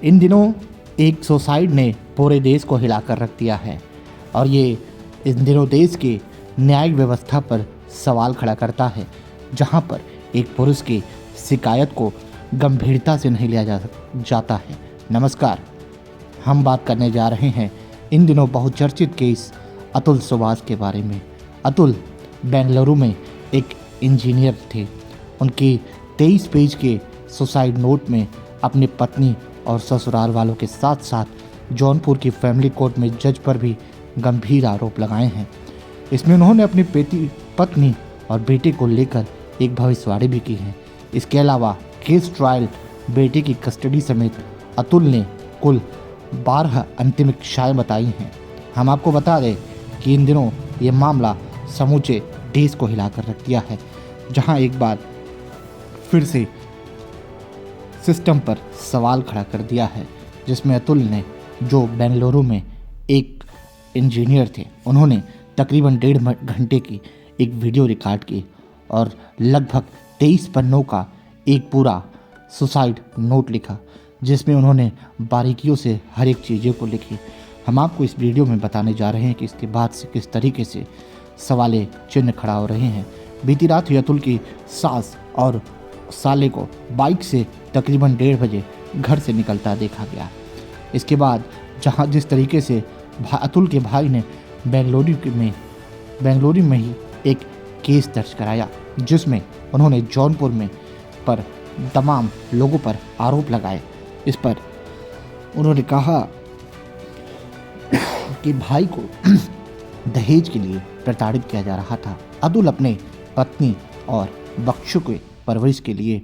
इन दिनों एक सुसाइड ने पूरे देश को हिलाकर रख दिया है और ये इन दिनों देश के न्यायिक व्यवस्था पर सवाल खड़ा करता है, जहां पर एक पुरुष की शिकायत को गंभीरता से नहीं लिया जाता है। नमस्कार, हम बात करने जा रहे हैं इन दिनों बहुचर्चित केस अतुल सुभाष के बारे में। अतुल बेंगलुरु में एक इंजीनियर थे। उनकी 23 पेज के सुसाइड नोट में अपनी पत्नी और ससुराल वालों के साथ साथ जौनपुर की फैमिली कोर्ट में जज पर भी गंभीर आरोप लगाए हैं। इसमें उन्होंने अपनी पत्नी और बेटे को लेकर एक भविष्यवाणी भी की है। इसके अलावा केस ट्रायल, बेटे की कस्टडी समेत अतुल ने कुल 12 अंतिम इच्छाएं बताई हैं। हम आपको बता दें कि इन दिनों ये मामला समूचे देश को हिलाकर रख दिया है, जहां एक बार फिर से सिस्टम पर सवाल खड़ा कर दिया है, जिसमें अतुल ने, जो बेंगलुरु में एक इंजीनियर थे, उन्होंने तकरीबन 1.5 घंटे की एक वीडियो रिकॉर्ड की और लगभग 23 पन्नों का एक पूरा सुसाइड नोट लिखा, जिसमें उन्होंने बारीकियों से हर एक चीज़ों को लिखी। हम आपको इस वीडियो में बताने जा रहे हैं कि इसके बाद से किस तरीके से सवाले चिन्ह खड़ा हो रहे हैं। बीती रात ही अतुल की सास और साले को बाइक से तकरीबन 1:30 बजे घर से निकलता देखा गया। इसके बाद जिस तरीके से अतुल के भाई ने बेंगलुरु में ही एक केस दर्ज कराया, जिसमें उन्होंने जौनपुर में पर तमाम लोगों पर आरोप लगाए। इस पर उन्होंने कहा कि भाई को दहेज के लिए प्रताड़ित किया जा रहा था। अतुल अपने पत्नी और बच्चों के परवरिश के लिए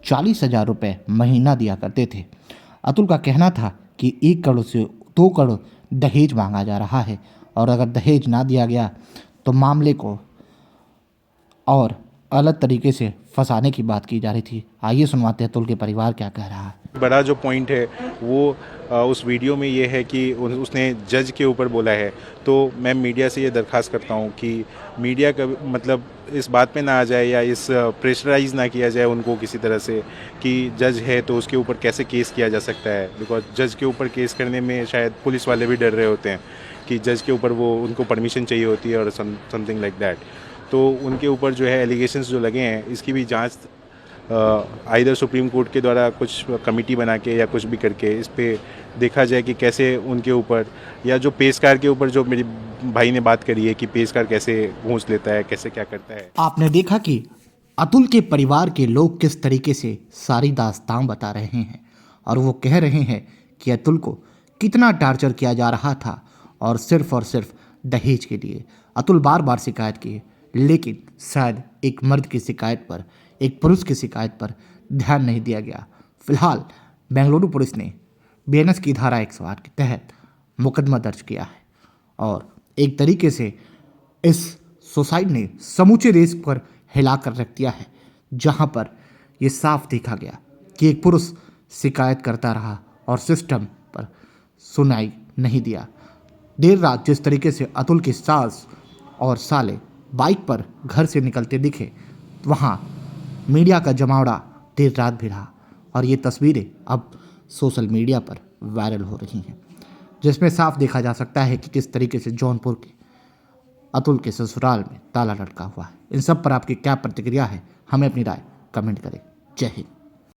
40,000 रुपये महीना दिया करते थे। अतुल का कहना था कि 1 करोड़ से 2 करोड़ दहेज मांगा जा रहा है और अगर दहेज ना दिया गया तो मामले को और अलग तरीके से फंसाने की बात की जा रही थी। आइए सुनवाते हैं अतुल के परिवार क्या कह रहा है। बड़ा जो पॉइंट है वो उस वीडियो में ये है कि उसने जज के ऊपर बोला है। तो मैं मीडिया से ये दरख्वास्त करता हूँ कि मीडिया का मतलब इस बात पे ना आ जाए या इस प्रेशराइज ना किया जाए उनको किसी तरह से कि जज है तो उसके ऊपर कैसे केस किया जा सकता है। बिकॉज जज के ऊपर केस करने में शायद पुलिस वाले भी डर रहे होते हैं कि जज के ऊपर वो उनको परमिशन चाहिए होती है और समथिंग लाइक दैट। तो उनके ऊपर जो है एलिगेशंस जो लगे हैं, इसकी भी जांच आइदर सुप्रीम कोर्ट के द्वारा कुछ कमेटी बना के या कुछ भी करके इस पे देखा जाए कि कैसे उनके ऊपर, या जो पेशकार के ऊपर जो मेरे भाई ने बात करी है कि पेशकार कैसे घूंस लेता है, कैसे क्या करता है। आपने देखा कि अतुल के परिवार के लोग किस तरीके से सारी दास्तान बता रहे हैं और वो कह रहे हैं कि अतुल को कितना टार्चर किया जा रहा था और सिर्फ दहेज के लिए। अतुल बार बार शिकायत की, लेकिन शायद एक मर्द की शिकायत पर, एक पुरुष की शिकायत पर ध्यान नहीं दिया गया। फिलहाल बेंगलुरु पुलिस ने BNS की धारा 108 के तहत मुकदमा दर्ज किया है और एक तरीके से इस सुसाइड ने समूचे देश पर हिलाकर रख दिया है, जहां पर यह साफ देखा गया कि एक पुरुष शिकायत करता रहा और सिस्टम पर सुनाई नहीं दिया। देर रात जिस तरीके से अतुल की सास और साले बाइक पर घर से निकलते दिखे, वहां मीडिया का जमावड़ा देर रात भी रहा और ये तस्वीरें अब सोशल मीडिया पर वायरल हो रही हैं, जिसमें साफ देखा जा सकता है कि किस तरीके से जौनपुर के अतुल के ससुराल में ताला लटका हुआ है। इन सब पर आपकी क्या प्रतिक्रिया है, हमें अपनी राय कमेंट करें। जय हिंद।